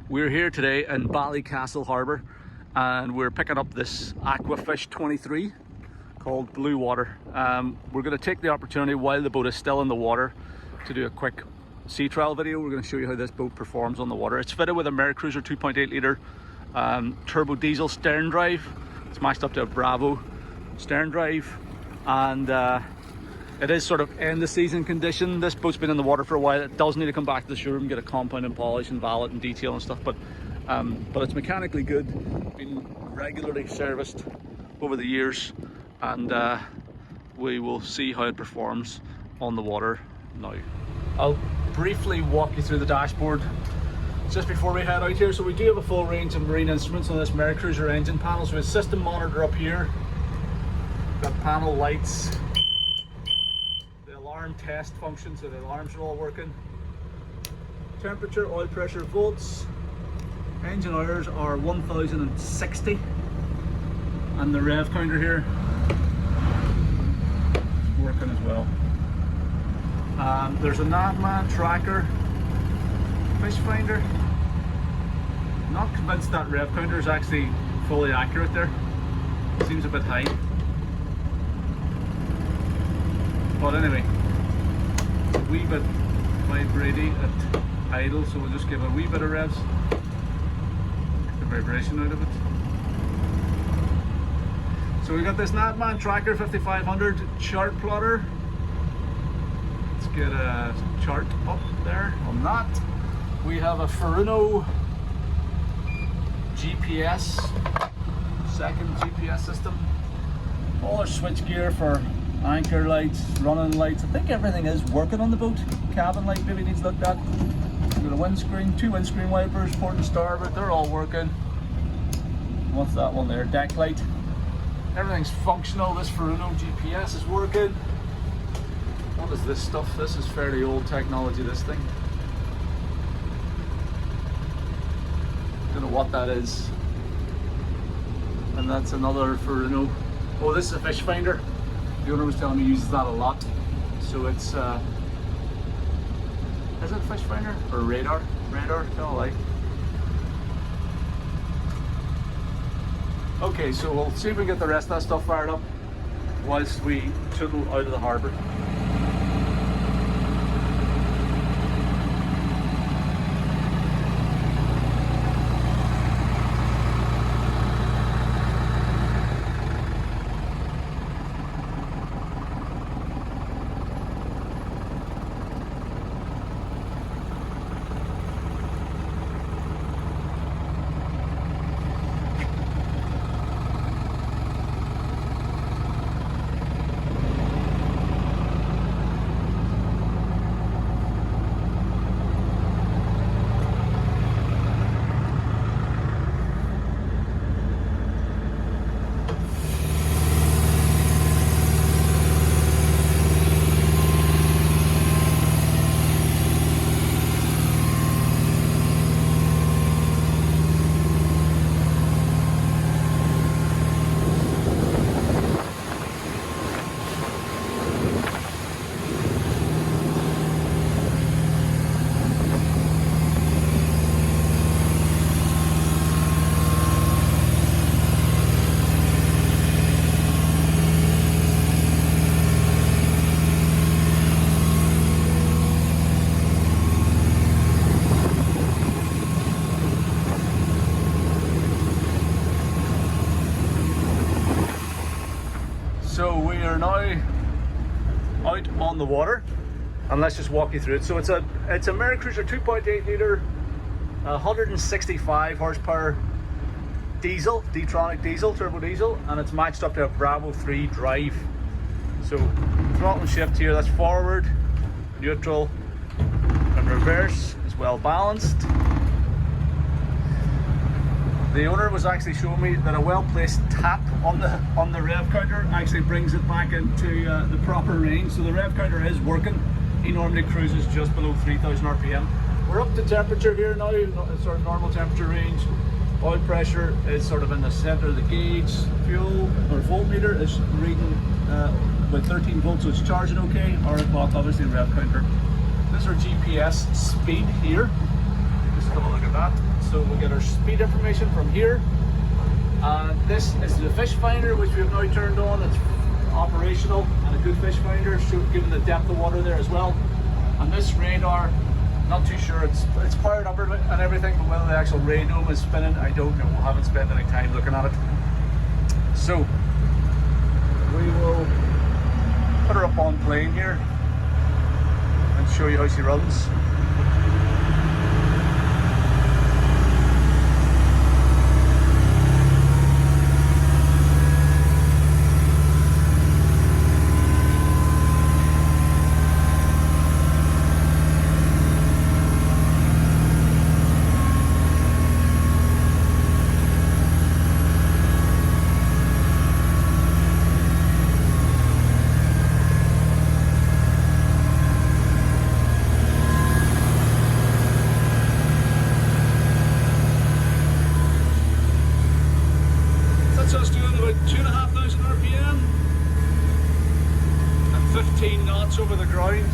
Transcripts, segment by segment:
We're here today in Ballycastle Harbour and we're picking up this Aquafish 23 called Blue Water. We're going to take the opportunity while the boat is still in the water to do a quick sea trial video. We're going to show you how this boat performs on the water. It's fitted with a MerCruiser 2.8 litre turbo diesel Sterndrive. It's matched up to a Bravo Sterndrive, and it is sort of end of season condition. This boat's been in the water for a while. It does need to come back to the showroom, get a compound and polish and valet and detail and stuff, but it's mechanically good, been regularly serviced over the years, and we will see how it performs on the water now. I'll briefly walk you through the dashboard just before we head out here. So we do have a full range of marine instruments on this MerCruiser engine panel. So we have a system monitor up here, got panel lights, alarm test function, so the alarms are all working. Temperature, oil pressure, volts. Engine hours are 1060, and the rev counter here is working as well. There's a Navman tracker, fish finder. Not convinced that rev counter is actually fully accurate there. Seems a bit high. But anyway, a wee bit vibrating at idle, so we'll just give a wee bit of revs, get the vibration out of it. So we got this Navman tracker 5500 chart plotter. Let's get a chart up there on that. We have a Furuno GPS, second GPS system. All our switch gear for anchor lights, running lights. I think everything is working on the boat. Cabin light maybe needs looked at. We've got a windscreen, two windscreen wipers, port and starboard, they're all working. What's that one there? Deck light. Everything's functional. This Furuno GPS is working. What is this stuff? This is fairly old technology, this thing. Don't know what that is. And that's another Furuno. Oh, this is a fish finder. The owner was telling me he uses that a lot. So it's, is it a fish finder or radar? Radar, tell a lie. Okay, so we'll see if we can get the rest of that stuff fired up whilst we tootle out of the harbour. So we are now out on the water, and let's just walk you through it. So it's a MerCruiser 2.8 litre, 165 horsepower diesel, D-Tronic diesel, turbo diesel, and it's matched up to a Bravo 3 drive. So throttle and shift here, that's forward, neutral, and reverse is well balanced. The owner was actually showing me that a well-placed tap on the rev counter actually brings it back into the proper range. So the rev counter is working. He normally cruises just below 3,000 RPM. We're up to temperature here now, sort of normal temperature range. Oil pressure is sort of in the center of the gauge. Fuel or voltmeter is reading about 13 volts, so it's charging okay. Hour o'clock, obviously rev counter. This is our GPS speed here. Just have a look at that. So So we'll get our speed information from here. And this is the fish finder, which we have now turned on. It's operational and a good fish finder, given the depth of water there as well. And this radar, not too sure, it's powered up and everything, but whether the actual radome is spinning, I don't know. I haven't spent any time looking at it. So we will put her up on plane here and show you how she runs. So it's doing about 2,500 RPM and 15 knots over the ground.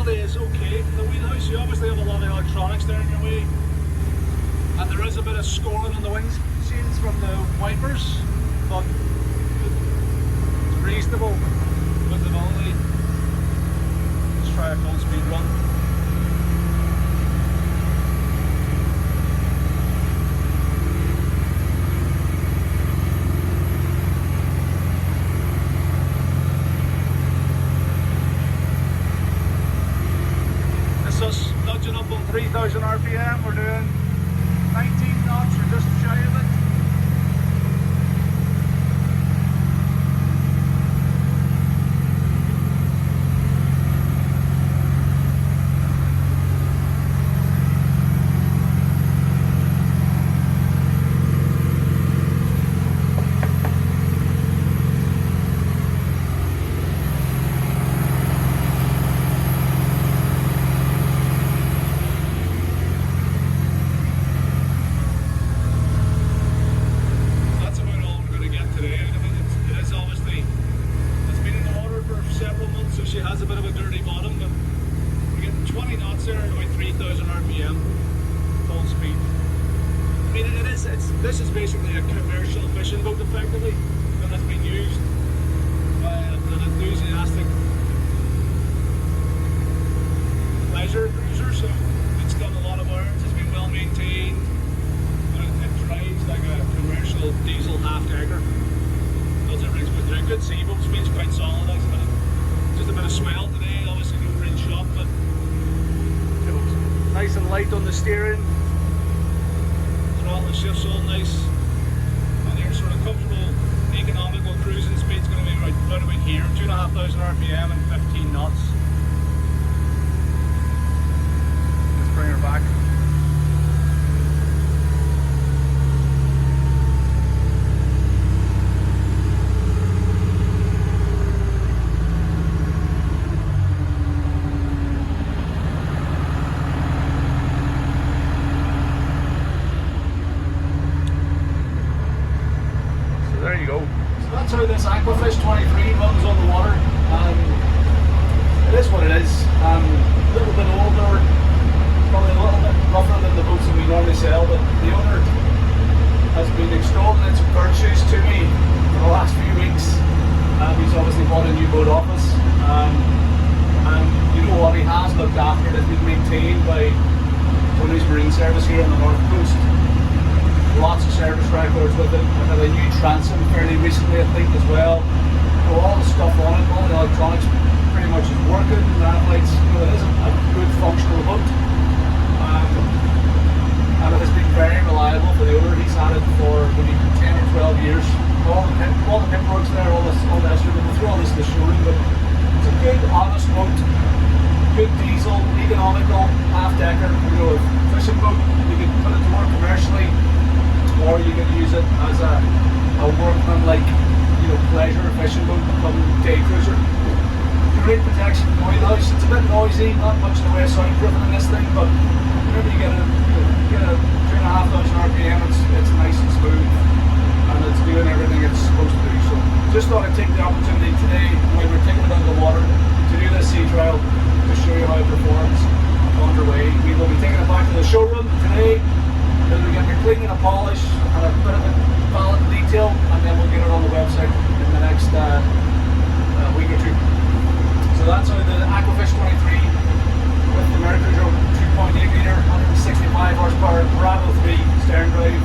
Is okay in the wheelhouse. You obviously have a lot of electronics there in your way, and there is a bit of scoring on the wing shields from the wipers, but it's reasonable visibility. Let's try a full speed run. Nudging up on 3,000 RPM, we're doing 19 knots, or just shy of it. She has a bit of a dirty bottom, but we're getting 20 knots there at about 3,000 RPM, full speed. I mean, this is basically a commercial fishing boat, effectively, that has been used by an enthusiastic pleasure cruiser, so it's done a lot of irons, it's been well maintained, and it drives like a commercial diesel half-decker. Does everything smooth through. Good sea boat, speed's quite solid, just a bit of swell today, obviously no rinse shop, but nice and light on the steering. Throttle shifts all nice, and your sort of comfortable economical cruising speed's going to be right about here, 2,500 RPM and 15 knots. Let's bring her back. There you go. So that's how this Aquafish 23 runs on the water. It is what it is. A little bit older, probably a little bit rougher than the boats that we normally sell, but the owner has been extolling its virtues to me for the last few weeks. He's obviously bought a new boat office, and you know what, he has looked after it. It's been maintained by Tony's Marine Service here on the North Coast. Lots of service records with it. I had a new transom fairly recently, I think, as well. So all the stuff on it, all the electronics working, it is a good functional boat. And it has been very reliable for the owner. He's had it for maybe 10 or 12 years. All the paperwork's there, all the instruments. We'll throw all this in the showroom, but it's a good, honest boat. Good diesel, economical, half-decker, fishing boat. You can put it to work commercially, or you can use it as a workman-like, pleasure fishing boat, come day cruiser. Great protection from oil house. It's a bit noisy, not much in the way of soundproofing in this thing, but whenever you get a 2,500 RPM, it's nice and smooth, and it's doing everything it's supposed to do. So just thought I'd take the opportunity today, when we're taking it out of the water, to do this sea trial, to show you how it performs underway. We will be taking it back to the showroom today. We'll be getting a clean and a polish and a bit of a palette detail, and then we'll get it on the website in the next week or two. So that's how the Aquafish 23 with the MerCruiser 2.8 meter, 165 horsepower Bravo 3 Sterndrive